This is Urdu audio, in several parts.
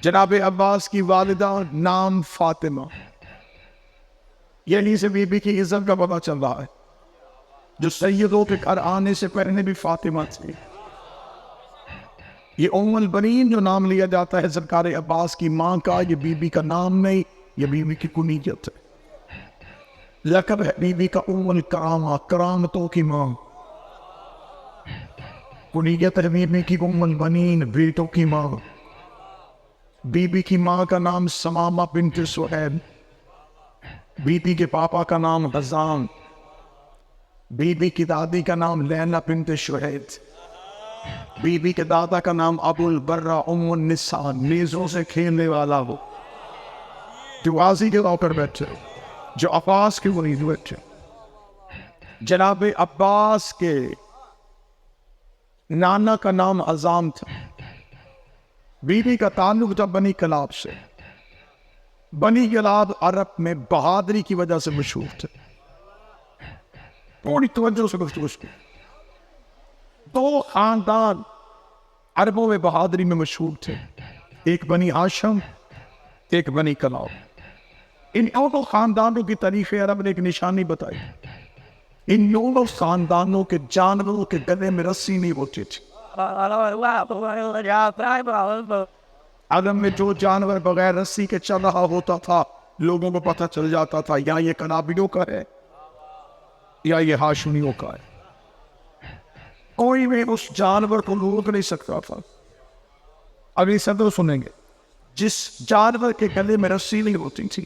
جناب عباس کی والدہ نام فاطمہ، یعنی سے بی بی کی عزت کا پتہ چل رہا ہے، جو سیدوں کے گھر آنے سے پہلے بھی فاطمہ تھی۔ یہ ام البنین جو نام لیا جاتا ہے سرکار عباس کی ماں کا، یہ بی بی کا نام نہیں، یہ بی بی کی کنیت ہے، لقب ہے بی بی کا ام الکرامہ، کرامتوں کی ماں۔ کنیت ہے بی بی کی ام البنین، بیٹوں کی ماں۔ بی بی کی ماں کا نام سمامہ بنت سہیل، بی بی کے پاپا کا نام غزان، بی بی کی دادی کا نام لیلہ بنت شہید، بی بی کے دادا کا نام ابو البرہ ام النساء، نیزوں سے کھیلنے والا ہو، جو غازی کے طور پر بیٹھے، جو عباس کے مرید بیٹھے۔ جناب عباس کے نانا کا نام عزام تھا۔ بی بی کا تعلق تھا بنی کلاب سے۔ بنی کلاب عرب میں بہادری کی وجہ سے مشہور تھے۔ پوری توجہ سے گفتگو کی۔ دو خاندان عربوں میں بہادری میں مشہور تھے، ایک بنی ہاشم، ایک بنی کلاب۔ ان دونوں خاندانوں کی تاریخ عرب نے ایک نشانی بتائی، ان دونوں خاندانوں کے جانوروں کے گلے میں رسی نہیں ہوتی تھی۔ عالم میں جو جانور بغیر رسی کے چل رہا ہوتا تھا، لوگوں کو پتہ چل جاتا تھا یا یہ کلابیوں کا ہے یا یہ ہاشمیوں کا ہے۔ کوئی بھی اس جانور کو روک نہیں سکتا تھا۔ اگلی صدر سنیں گے، جس جانور کے گلے میں رسی نہیں ہوتی تھی،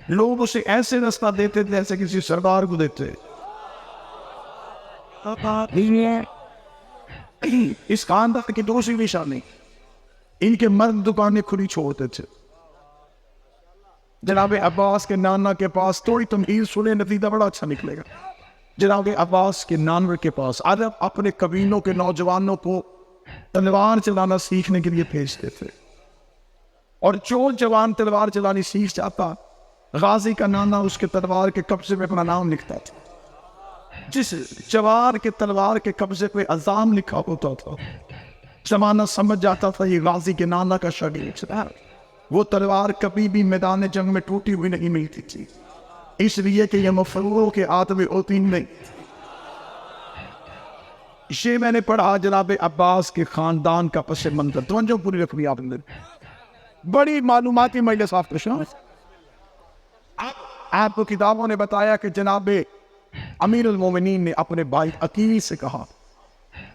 لوگ اسے ایسے رستہ دیتے تھے جیسے کسی سردار کو دیتے۔ اس خاندان کی دوسری نشانی، ان کے مرد دکانیں کھلی چھوڑتے تھے۔ جناب عباس کے نانا کے پاس تھوڑی تمہید سنے، نتیجہ بڑا اچھا نکلے گا۔ جناب عباس کے نانوے کے پاس عرب اپنے قبیلوں کے نوجوانوں کو تلوار چلانا سیکھنے کے لیے بھیجتے تھے، اور جو جوان تلوار چلانی سیکھ جاتا، غازی کا نانا اس کے تلوار کے قبضے پہ اپنا نام لکھتا تھا۔ جس جوان کے تلوار کے قبضے پہ عزام لکھا ہوتا تھا، زمانہ سمجھ جاتا تھا یہ غازی کے نانا کا شاگرد ہے۔ وہ تلوار کبھی بھی میدان جنگ میں ٹوٹی ہوئی نہیں ملتی تھی، اس لیے کہ یہ مفروروں کے ہاتھ میں ہوتی نہیں۔ یہ میں نے پڑھا جناب عباس کے خاندان کا پس منظر، توجہ پوری رکھنی آپ نے، بڑی معلوماتی مجلس آپ کو شامل۔ آپ کو کتابوں نے بتایا کہ جناب امیر المومنین نے اپنے بھائی عقیل سے کہا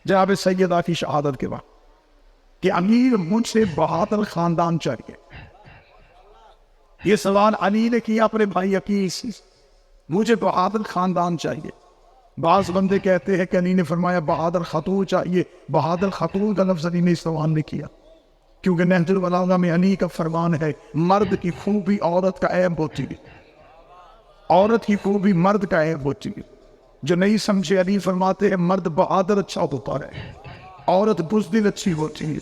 جناب سیدہ کی شہادت کے بعد کہ امیر مجھ سے بہادر خاندان چاہیے۔ یہ سوال علی نے کیا اپنے بھائی عقیل سے، مجھے بہادر خاندان چاہیے۔ بعض بندے کہتے ہیں کہ علی نے فرمایا بہادر خاتون چاہیے، بہادر خاتون کا لفظ علی نے استعمال نہیں کیا، کیونکہ نہج البلاغہ میں علی کا فرمان ہے مرد کی خوبی عورت کا عیب ہوتی ہے، عورت کی خوبی مرد کا عیب ہوتی ہے۔ جو نہیں سمجھے علی فرماتے ہیں مرد بہادر اچھا ہوتا ہے، عورت بزدل اچھی ہوتی ہے،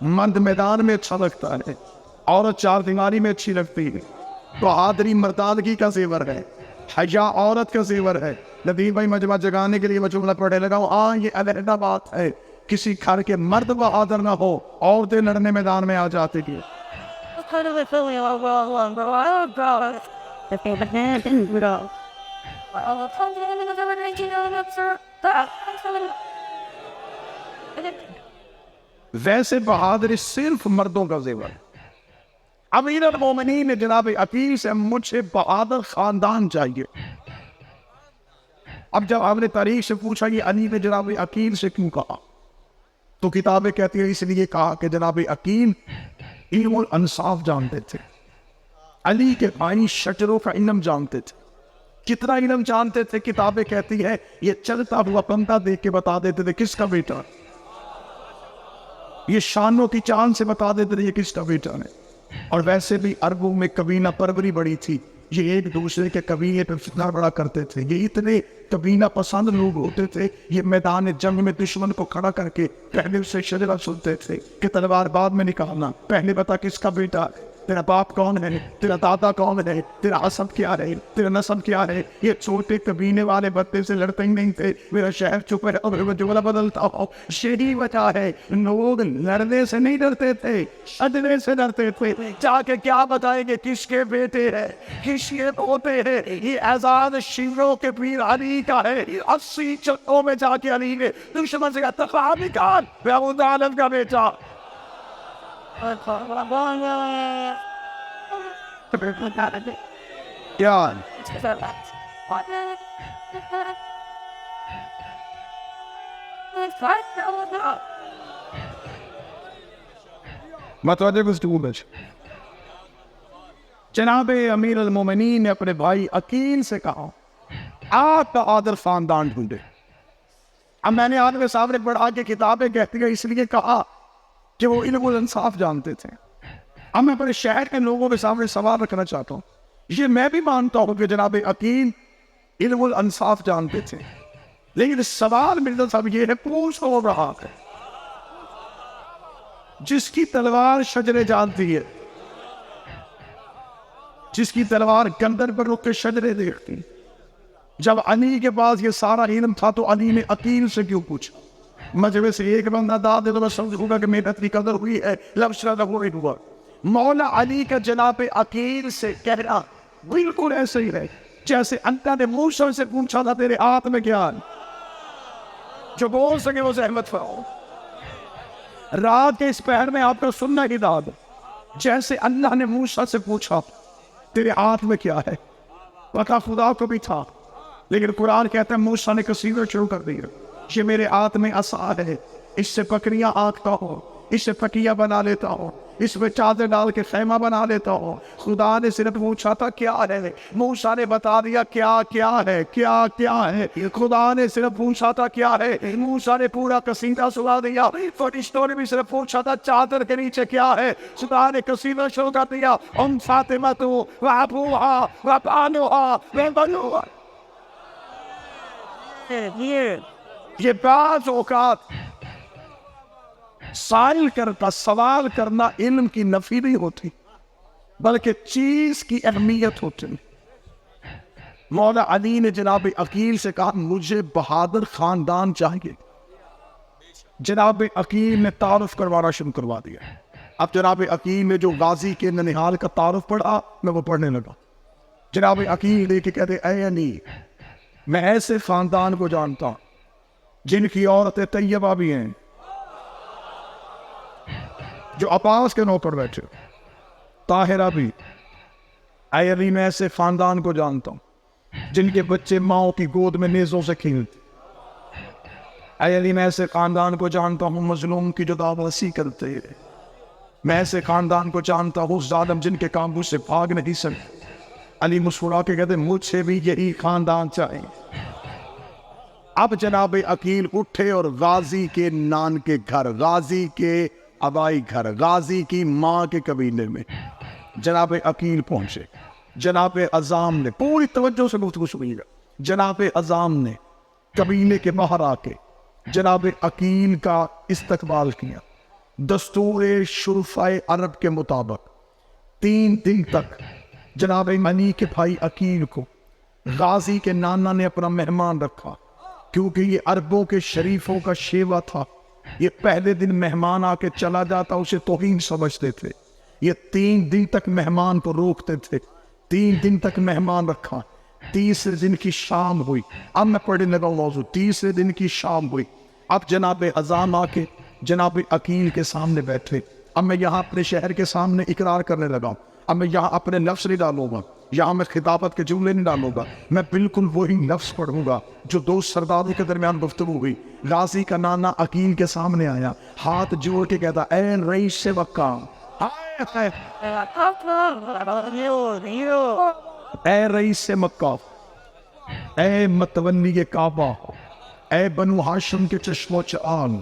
مرد میدان میں اچھا لگتا ہے، عورت چار دیواری میں اچھی لگتی ہے۔ بہادری مردانگی کا زیور ہے، حیا عورت کا زیور ہے۔ ندیم بھائی مجمع جگانے کے لیے میں جملہ پڑھنے لگا ہوں، ہاں یہ علیحدہ بات ہے، کسی گھر کے مرد بہادر نہ ہو، عورتیں لڑنے میدان میں آ جاتی ہیں۔ ویسے بہادری صرف مردوں کا زیور ہے۔ امیر المومنین نے جناب عقیل سے مجھ سے بہادر خاندان چاہیے۔ اب جب آپ نے تاریخ سے پوچھا یہ علی نے جناب عقیل سے کیوں کہا، تو کتابیں کہتی ہیں اس لیے کہا کہ جناب عقیل علم الانصاف جانتے تھے، علی کے بھائی شجروں کا علم جانتے تھے۔ کتنا علم جانتے تھے؟ کتابیں کہتی ہے یہ چلتا ہوا بندہ دیکھ کے بتا دیتے تھے کس کا بیٹا، یہ شانوں کی چاند سے بتا دیتے تھے یہ کس کا بیٹا ہے۔ اور ویسے بھی عربوں میں قبیلہ پروری بڑی تھی، یہ ایک دوسرے کے قبیلے پہ فتنہ بڑا کرتے تھے، یہ اتنے قبیلہ پسند لوگ ہوتے تھے، یہ میدان جنگ میں دشمن کو کھڑا کر کے پہلے اسے شجرہ سنتے تھے کہ تلوار بعد میں نکالنا، پہلے بتا کس کا بیٹا ہے۔ تیرا باپ کون ہے, تیرا دادا کون ہے, تیرا حسب کیا ہے, تیرا نسب کیا ہے. یہ چھوٹے کبینے والے بندے سے لڑتے ہی نہیں تھے. میرا شہر چپ ہے اور میں جملہ بدلتا ہوں. یہی وجہ ہے لوگ لڑنے سے نہیں ڈرتے تھے, شدنے سے ڈرتے تھے. جا کے کیا بتائیں گے کس کے بیٹے ہیں, کس کے پوتے ہیں. یہ اعزاز شیروں کے پیر علی کا ہے. 80 چٹوں میں جا کے علی نے دشمن سے کہا تخا نکال, میں ابو طالب کا بیٹا. کیا متوجہ گفتگو میں جناب امیر المومنین نے اپنے بھائی عقیل سے کہا آپ کا عادل خاندان ڈھونڈے. اب میں نے آپ کے سامنے پڑھا کے کتابیں کہتی ہیں اس لیے کہا کہ وہ علم الانصاف جانتے تھے. اب میں اپنے شہر کے لوگوں کے سامنے سوال رکھنا چاہتا ہوں. یہ میں بھی مانتا ہوں کہ جناب عقیل علم الانصاف جانتے تھے, لیکن سوال مرزا صاحب یہ ہے پوچھ ہو رہا ہے جس کی تلوار شجرے جانتی ہے, جس کی تلوار گردن پر رک کے شجرے دیکھتی. جب علی کے پاس یہ سارا علم تھا تو علی نے عقیل سے کیوں پوچھا؟ مجھے سے ایک بندہ داد دے تو میں سمجھوں گا کہ محنت کی قدر ہوئی ہے, لفظ ہوئی ہوا. مولا علی کا جناب عقیل سے کہنا بالکل ایسے ہی ہے جیسے اللہ نے موسیٰ سے پوچھا تھا تیرے ہاتھ میں کیا ہے, جو بول سکے وہ زحمت فرماؤ. رات کے اس پہر میں آپ کا سننا ہی داد جیسے اللہ نے موسیٰ سے پوچھا تیرے ہاتھ میں کیا ہے. پتا خدا کو بھی تھا, لیکن قرآن کہتا ہے موسیٰ نے قصیدہ شروع کر دیا, یہ میرے ہاتھ میں عصا ہے, اس سے بکریاں آنکھتا ہوں, اس سے پٹیاں بنا لیتا ہوں, اس میں چادر ڈال کے خیمہ بنا لیتا ہوں. خدا نے صرف پوچھا تھا کیا ہے, موسیٰ نے بتا دیا کیا کیا ہے, کیا کیا ہے. خدا نے صرف پوچھا تھا کیا ہے, موسیٰ نے پورا قصیدہ سنا دیا. فرشتوں نے بھی صرف پوچھا تھا چادر کے نیچے کیا ہے, خدا نے قصیدہ شروع کر دیا. فاطمۃ وابوہا وبانوہا وبنوہا. یہ بعض اوقات سوال کرنا علم کی نفی نہیں ہوتی بلکہ چیز کی اہمیت ہوتی. مولا علی نے جناب عقیل سے کہا مجھے بہادر خاندان چاہیے. جناب عقیل نے تعارف کروانا شروع کروا دیا. اب جناب عقیل نے جو غازی کے ننہال کا تعارف پڑھا میں وہ پڑھنے لگا. جناب عقیل لے کے کہتے اے علی میں ایسے خاندان کو جانتا ہوں جن کی عورتیں طیبہ بھی ہیں, جو عباس کے نوکر بیٹھے, طاہرہ بھی. اے علی میں ایسے خاندان کو جانتا ہوں جن کے بچے ماؤں کی گود میں نیزوں سے کھیلتے. اے علی میں ایسے خاندان کو جانتا ہوں مظلوم کی جدا بازی کرتے ہیں. میں ایسے خاندان کو جانتا ہوں ظالم جن کے قابو سے بھاگ نہیں سکتے. علی مسکرا کے کہتے مجھ سے بھی یہی خاندان چاہیے. اب جناب عقیل اٹھے اور غازی کے نان کے گھر, غازی کے ابائی گھر, غازی کی ماں کے قبیلے میں جناب عقیل پہنچے. جناب عظام نے پوری توجہ سے گفتگو سنیے گا. جناب عظام نے قبیلے کے باہر آ کے جناب عقیل کا استقبال کیا. دستور شرفائے عرب کے مطابق 3 دن تک جناب علی کے بھائی عقیل کو غازی کے نانا نے اپنا مہمان رکھا, کیونکہ یہ عربوں کے شریفوں کا شیوا تھا. یہ پہلے دن مہمان آ کے چلا جاتا اسے توہین سمجھتے تھے. یہ 3 دن تک مہمان کو روکتے تھے. 3 دن تک مہمان رکھا. تیسرے دن کی شام ہوئی. اب میں پڑھنے لگا موضوع. تیسرے دن کی شام ہوئی. اب جناب عظام آ کے جناب عقیل کے سامنے بیٹھے. اب میں یہاں اپنے شہر کے سامنے اقرار کرنے لگا. اب میں یہاں اپنے لفظ نہیں ڈالوں گا, یہاں میں خطابت کے جملے نہیں ڈالوں گا. میں بالکل وہی لفظ پڑھوں گا جو 2 سرداروں کے درمیان گفتگو ہوئی. غازی کا نانا عقیل کے سامنے آیا, ہاتھ جوڑ کے کہتا اے رئیس مکہ, اے رئیس مکہ, اے متولی کعبہ, اے بنو ہاشم کے چشم و چال,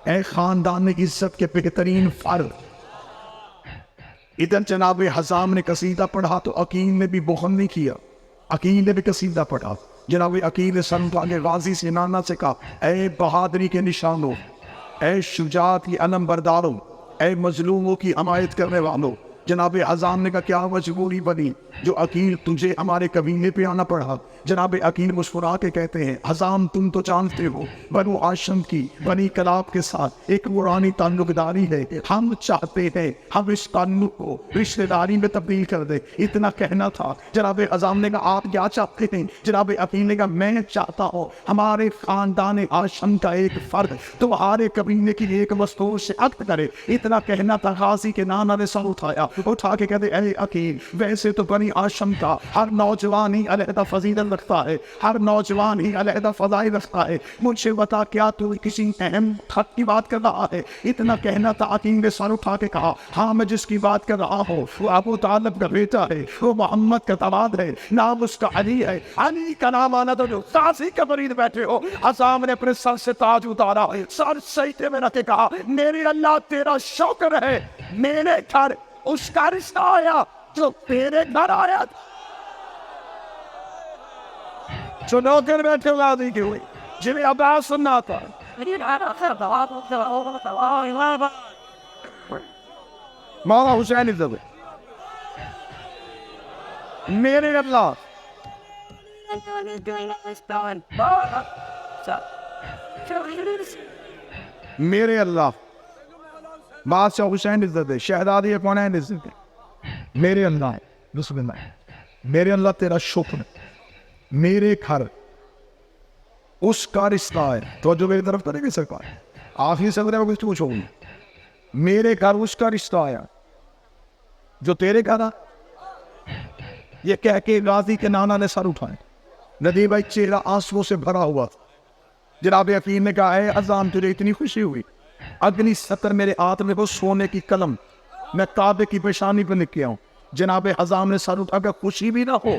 اے خاندان عزت کے بہترین فرد. ادھر جناب عظام نے قصیدہ پڑھا تو عقیل نے بھی بخل نہیں کیا. عقیل نے بھی قصیدہ پڑھا. جناب عقیل نے سر اٹھا کے غازی سے نانا سے کہا اے بہادری کے نشانوں, اے شجاعت کی علم برداروں, اے مظلوموں کی حمایت کرنے والوں, جناب اعظم نے کہا کیا مجبوری بنی جو عقیل تجھے ہمارے قبیلے پہ آنا پڑا؟ جناب عقیل مسکرا کے کہتے ہیں اعظم تم تو جانتے ہو بنو ہاشم کی بنی کلاب کے ساتھ ایک پرانی تعلق داری ہے، ہم چاہتے ہیں ہم اس تعلق کو رشتہ داری میں تبدیل کر دیں۔ اتنا کہنا تھا۔ جناب اعظم نے کہا آپ کیا چاہتے ہیں؟ جناب عقیل نے کہا میں چاہتا ہوں ہمارے خاندان ہاشم کا ایک فرد تمہارے قبیلے کی ایک مستور سے عقد کرے۔ اتنا کہنا تھا، غازی کے نانا نے سر اٹھا کے کہتے اے عقیل ویسے تو بنی ہاشم کا ہر نوجوان ہی علیحدہ فضیلت رکھتا ہے، ہر نوجوان ہی علیحدہ فضائل رکھتا ہے، مجھ سے بتا کیا تو کسی اہم خط کی بات کر رہا ہے؟ اتنا کہنا تھا، عقیل نے سر اٹھا کے کہا ہاں میں جس کی بات کر رہا ہوں وہ ابو طالب کا بیٹا ہے، وہ محمد کا داماد ہے، نام اس کا علی ہے۔ علی کا نام آنا تو جو ساسی کے مرید بیٹھے ہو۔ عظام نے اپنے سر سے تاج اتارا، سر سجدے میں رکھ کے کہا میرے اللہ تیرا شکر ہے، میرے گھر اس کا رشتہ آیا جو تیرے گھر آیا تھا۔ جو نوکر بیٹھے غازی کی ہوئی جنہیں عباس سننا تھا، مولا حسین زبے میرے اللہ میرے اللہ بادشاہ حسین عزت ہے، شہزادی کونین عزت ہے، میرے اللہ ہے، بسم اللہ، میرے اللہ تیرا شکر ہے، میرے گھر اس کا رشتہ ہے۔ تو جو میری طرف کرے گی سرکار آخری صدرے میں کچھ پوچھو گی، میرے گھر اس کا رشتہ آیا جو تیرے گھر آ۔ یہ کہہ کے غازی کے نانا نے سر اٹھائے، ندی بھائی چہرہ آنسوؤں سے بھرا ہوا تھا۔ جناب یقین نے کہا اے اذان تجھے اتنی خوشی ہوئی؟ اگلی سطر میرے ہاتھ میں وہ سونے کی قلم میں کعبے کی پیشانی پہ لکھ کے آؤں۔ جناب اعظم نے سر اٹھا کر خوشی بھی نہ ہو،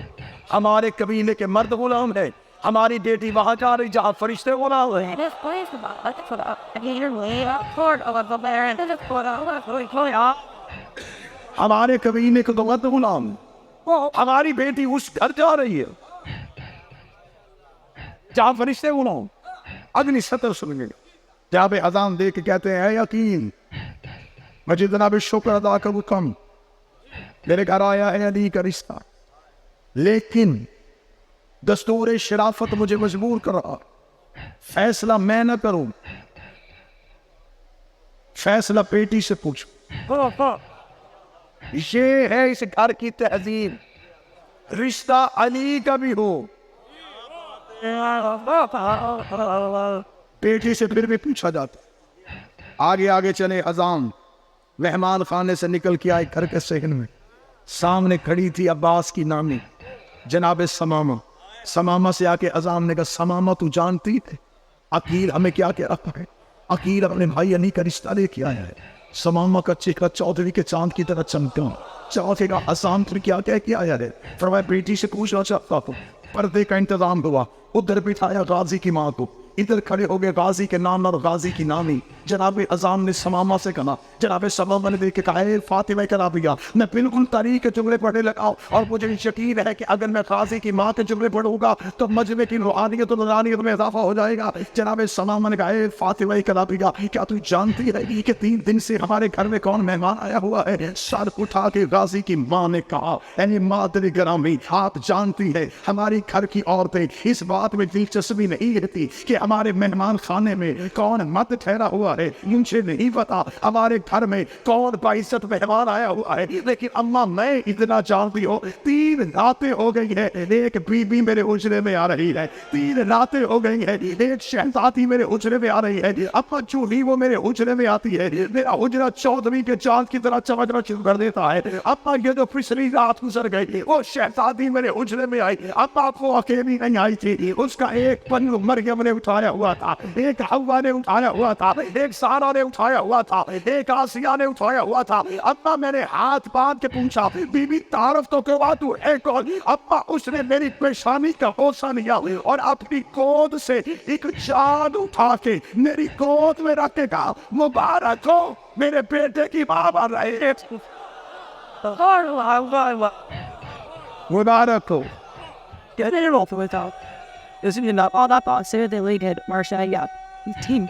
ہمارے قبیلے کے مرد غلام ہیں، ہماری بیٹی وہاں جا رہی جہاں فرشتے غلام ہیں۔ ہمارے قبیلے کے تو مرد غلام، ہماری بیٹی اس گھر جا رہی ہے جہاں فرشتے غلام۔ اگلی سطر سن گے جناب اذان دے کے کہتے ہیں اے یقین مجھے جناب شکر ادا کروں کم، میرے گھر آیا ہے علی کا رشتہ، لیکن دستور شرافت مجھے مجبور کر رہا، فیصلہ میں نہ کروں، فیصلہ بیٹی سے پوچھو۔ یہ ہے اس گھر کی تہذیب، رشتہ علی کا بھی ہو۔ بیٹی سے پھر بھی پوچھا جاتا۔ آگے آگے چلے اذان مہمان خانے سے نکل کے آئے گھر کے صحن میں، سامنے کھڑی تھی عباس کی نامی جناب سمامہ۔ سمامہ سے آ کے اذان نے کہا سمامہ تو جانتی ہے عقیل ہمیں کیا کہہ رہا ہے؟ عقیل اپنے بھائی علی کا رشتہ لے کے آیا ہے۔ سمامہ کا چہرہ چودھری کے چاند کی طرح چمکا، چوتھے کا حسام پھر کیا کہہ کے آیا ہے؟ فرمایا بیٹی سے پوچھنا چاہتا ہوں۔ پردے کا انتظام ہوا، ادھر بٹھایا غازی کی ماں کو، ادھر کھڑے ہو گئے غازی کے نام اور غازی کی نامی۔ جناب اذان نے سمامہ سے کہا، جناب سمامہ نے دیکھ کے کہا اے فاطمہ کرابیہ میں بالکل تاریخ کے جملے پڑھنے لگا اور مجھے یقین ہے کہ اگر میں غازی کی ماں کے جملے پڑھوں گا تو مجمع کی روحانیت و نورانیت میں اضافہ ہو جائے گا۔ جناب سمامہ نے کہا اے فاطمہ کرابیہ کیا تو جانتی ہے کہ 3 دن سے ہمارے گھر میں کون مہمان آیا ہوا ہے؟ سر اٹھا کے غازی کی ماں نے کہا اے مادر گرامی آپ جانتی ہے ہماری گھر کی عورتیں اس بات میں دلچسپی نہیں رہتی کہ ہمارے مہمان خانے میں کون مرد ٹھہرا ہوا ہے، مجھے نہیں پتا ہمارے گھر میں کون باعزت مہمان آیا ہوا ہے، لیکن اماں میں اتنا جانتی ہوں 3 راتیں ہو گئی ہے ایک بی میرے اجرے میں آ رہی ہے، 3 راتیں ہو گئی ہے ایک شہزادی میرے اجرے میں آ رہی ہے، اما جو ہی وہ میرے اجرے میں آتی ہے میرا اجرا چودھری کے چاند کی طرح چمکنا شروع کر دیتا ہے۔ اما یہ جو پچھلی رات گزر گئی وہ شہزادی میرے اجرے میں آئی، اما وہ اکیلی نہیں آئی تھی، اس کا ایک پلو مریم نے اٹھایا ہوا تھا، ایک حوا نے اٹھایا ہوا تھا، ایک سارا نے اٹھایا ہوا تھا، ایک آسیہ نے اٹھایا ہوا تھا۔ اما میں نے ہاتھ باندھ کے پوچھا بی بی تعارف تو کروا تو ہے کون؟ اما اس نے میری پیشانی کا بوسہ لیا اور اپنی گود سے ایک چاند اٹھا کے میری گود میں رکھ کے کہا مبارک ہو میرے بیٹے کی ماں بن رہے، مبارک ہو۔ This is not all that boss said they did Marsha team.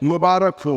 Mubarak who